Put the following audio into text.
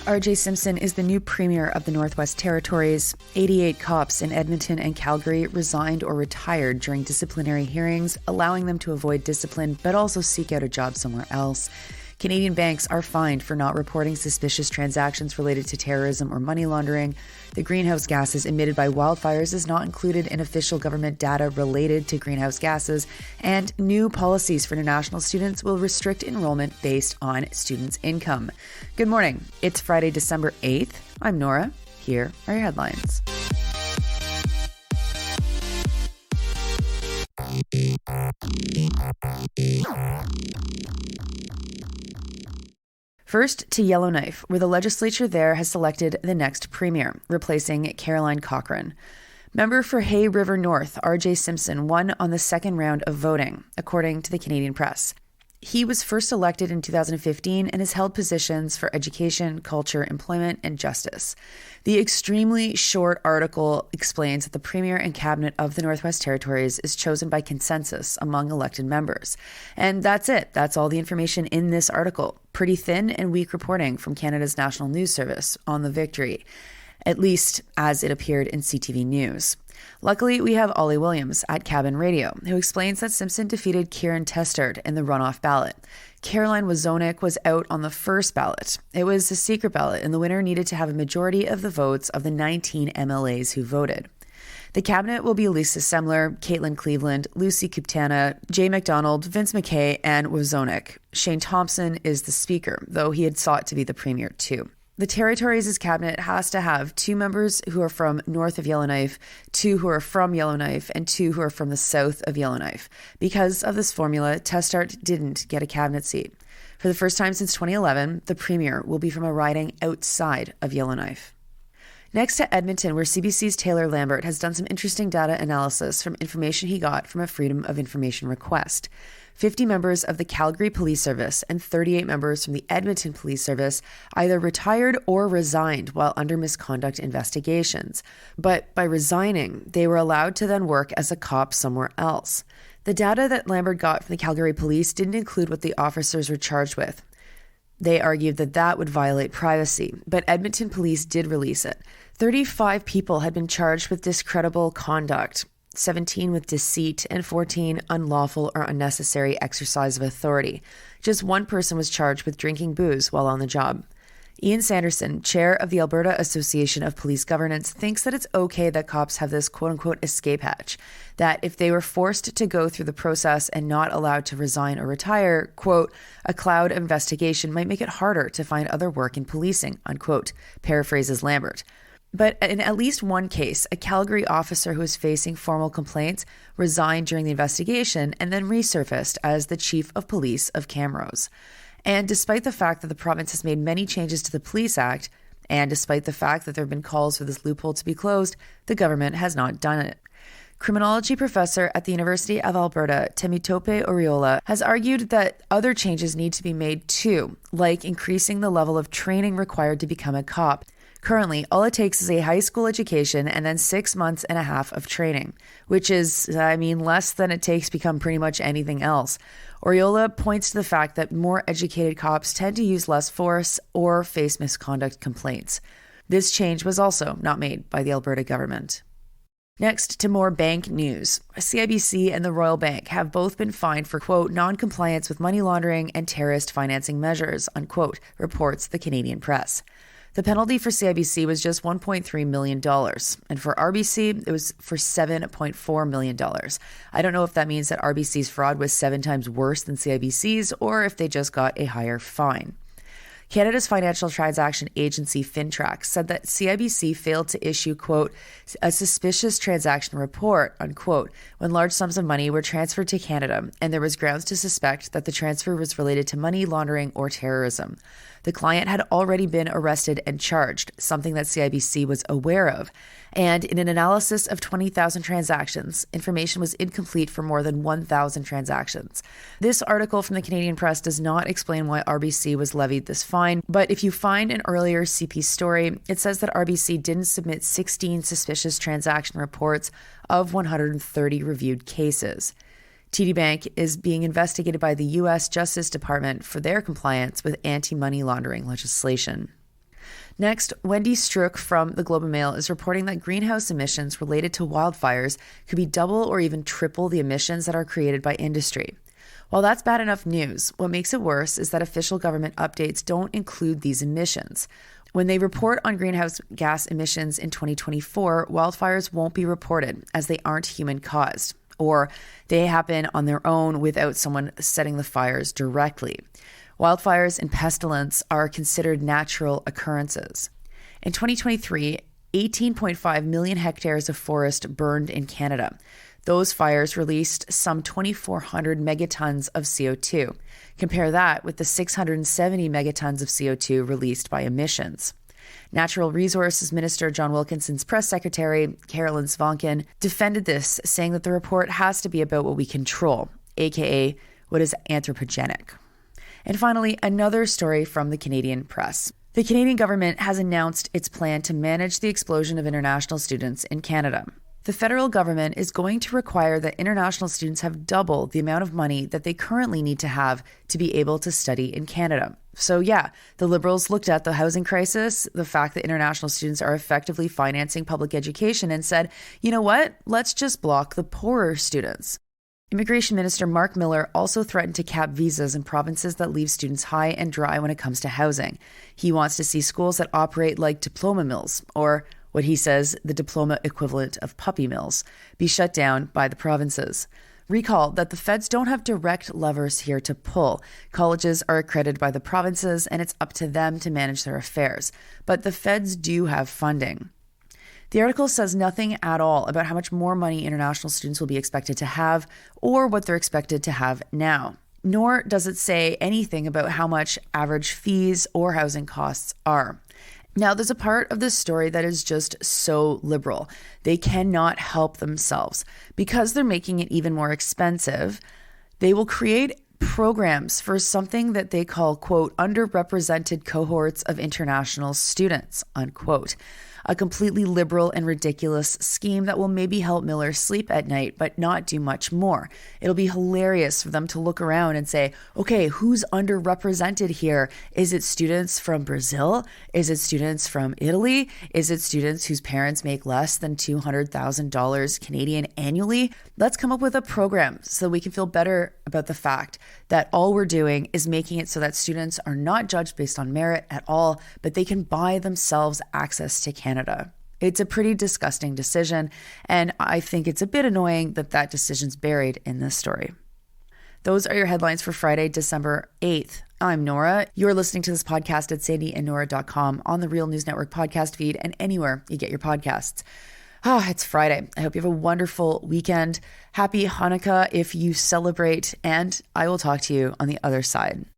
R.J. Simpson is the new premier of the Northwest Territories. 88 cops in Edmonton and Calgary resigned or retired during disciplinary hearings, allowing them to avoid discipline but also seek out a job somewhere else. Canadian banks are fined for not reporting suspicious transactions related to terrorism or money laundering. The greenhouse gases emitted by wildfires is not included in official government data related to greenhouse gases, and new policies for international students will restrict enrollment based on students' income. Good morning. It's Friday, December 8th. I'm Nora. Here are your headlines. First to Yellowknife, where the legislature there has selected the next premier, replacing Caroline Cochrane. Member for Hay River North, R.J. Simpson, won on the second round of voting, according to the Canadian Press. He was first elected in 2015 and has held positions for education, culture, employment, and justice. The extremely short article explains that the Premier and Cabinet of the Northwest Territories is chosen by consensus among elected members. And that's it. That's all the information in this article. Pretty thin and weak reporting from Canada's National News Service on the victory, at least as it appeared in CTV News. Luckily, we have Ollie Williams at Cabin Radio, who explains that Simpson defeated Kieran Testard in the runoff ballot. Caroline Wozonik was out on the first ballot. It was a secret ballot, and the winner needed to have a majority of the votes of the 19 MLAs who voted. The cabinet will be Lisa Semler, Caitlin Cleveland, Lucy Kuptana, Jay McDonald, Vince McKay, and Wozonik. Shane Thompson is the speaker, though he had sought to be the premier too. The Territories' cabinet has to have 2 members who are from north of Yellowknife, 2 who are from Yellowknife, and 2 who are from the south of Yellowknife. Because of this formula, Testard didn't get a cabinet seat. For the first time since 2011, the premier will be from a riding outside of Yellowknife. Next to Edmonton, where CBC's Taylor Lambert has done some interesting data analysis from information he got from a Freedom of Information request. 50 members of the Calgary Police Service and 38 members from the Edmonton Police Service either retired or resigned while under misconduct investigations. But by resigning, they were allowed to then work as a cop somewhere else. The data that Lambert got from the Calgary Police didn't include what the officers were charged with. They argued that that would violate privacy, but Edmonton Police did release it. 35 people had been charged with discreditable conduct, 17 with deceit, and 14 unlawful or unnecessary exercise of authority. Just one person was charged with drinking booze while on the job. Ian Sanderson, chair of the Alberta Association of Police Governance, thinks that it's okay that cops have this quote-unquote escape hatch, that if they were forced to go through the process and not allowed to resign or retire, quote, a cloud investigation might make it harder to find other work in policing, unquote, paraphrases Lambert. But in at least one case, a Calgary officer who was facing formal complaints resigned during the investigation and then resurfaced as the chief of police of Camrose. And despite the fact that the province has made many changes to the Police Act, and despite the fact that there have been calls for this loophole to be closed, the government has not done it. Criminology professor at the University of Alberta, Temitope Oriola, has argued that other changes need to be made too, like increasing the level of training required to become a cop. Currently, all it takes is a high school education and then 6 months and a half of training, which is, less than it takes to become pretty much anything else. Oriola points to the fact that more educated cops tend to use less force or face misconduct complaints. This change was also not made by the Alberta government. Next to more bank news. CIBC and the Royal Bank have both been fined for, quote, non-compliance with money laundering and terrorist financing measures, unquote, reports the Canadian Press. The penalty for CIBC was just $1.3 million, and for RBC, it was for $7.4 million. I don't know if that means that RBC's fraud was 7 times worse than CIBC's, or if they just got a higher fine. Canada's financial transaction agency FINTRAC said that CIBC failed to issue, quote, a suspicious transaction report, unquote, when large sums of money were transferred to Canada, and there was grounds to suspect that the transfer was related to money laundering or terrorism. The client had already been arrested and charged, something that CIBC was aware of. And in an analysis of 20,000 transactions, information was incomplete for more than 1,000 transactions. This article from the Canadian Press does not explain why RBC was levied this fine, but if you find an earlier CP story, it says that RBC didn't submit 16 suspicious transaction reports of 130 reviewed cases. TD Bank is being investigated by the U.S. Justice Department for their compliance with anti-money laundering legislation. Next, Wendy Strook from the Globe and Mail is reporting that greenhouse emissions related to wildfires could be double or even triple the emissions that are created by industry. While that's bad enough news, what makes it worse is that official government updates don't include these emissions. When they report on greenhouse gas emissions in 2024, wildfires won't be reported as they aren't human-caused, or they happen on their own without someone setting the fires directly. Wildfires and pestilence are considered natural occurrences. In 2023, 18.5 million hectares of forest burned in Canada. Those fires released some 2,400 megatons of CO2. Compare that with the 670 megatons of CO2 released by emissions. Natural Resources Minister John Wilkinson's press secretary, Carolyn Svonkin, defended this, saying that the report has to be about what we control, aka what is anthropogenic. And finally, another story from the Canadian Press. The Canadian government has announced its plan to manage the explosion of international students in Canada. The federal government is going to require that international students have double the amount of money that they currently need to have to be able to study in Canada. So yeah, the Liberals looked at the housing crisis, the fact that international students are effectively financing public education, and said, you know what, let's just block the poorer students. Immigration Minister Mark Miller also threatened to cap visas in provinces that leave students high and dry when it comes to housing. He wants to see schools that operate like diploma mills, or what he says the diploma equivalent of puppy mills, be shut down by the provinces. Recall that the feds don't have direct levers here to pull. Colleges are accredited by the provinces, and it's up to them to manage their affairs. But the feds do have funding. The article says nothing at all about how much more money international students will be expected to have or what they're expected to have now. Nor does it say anything about how much average fees or housing costs are. Now, there's a part of this story that is just so liberal. They cannot help themselves. Because they're making it even more expensive, they will create programs for something that they call, quote, underrepresented cohorts of international students, unquote. A completely liberal and ridiculous scheme that will maybe help Miller sleep at night, but not do much more. It'll be hilarious for them to look around and say, okay, who's underrepresented here? Is it students from Brazil? Is it students from Italy? Is it students whose parents make less than $200,000 Canadian annually? Let's come up with a program so we can feel better about the fact that all we're doing is making it so that students are not judged based on merit at all, but they can buy themselves access to Canada. It's a pretty disgusting decision, and I think it's a bit annoying that that decision's buried in this story. Those are your headlines for Friday, December 8th. I'm Nora. You're listening to this podcast at sandyandnora.com, on the Real News Network podcast feed, and anywhere you get your podcasts. It's Friday. I hope you have a wonderful weekend. Happy Hanukkah if you celebrate, and I will talk to you on the other side.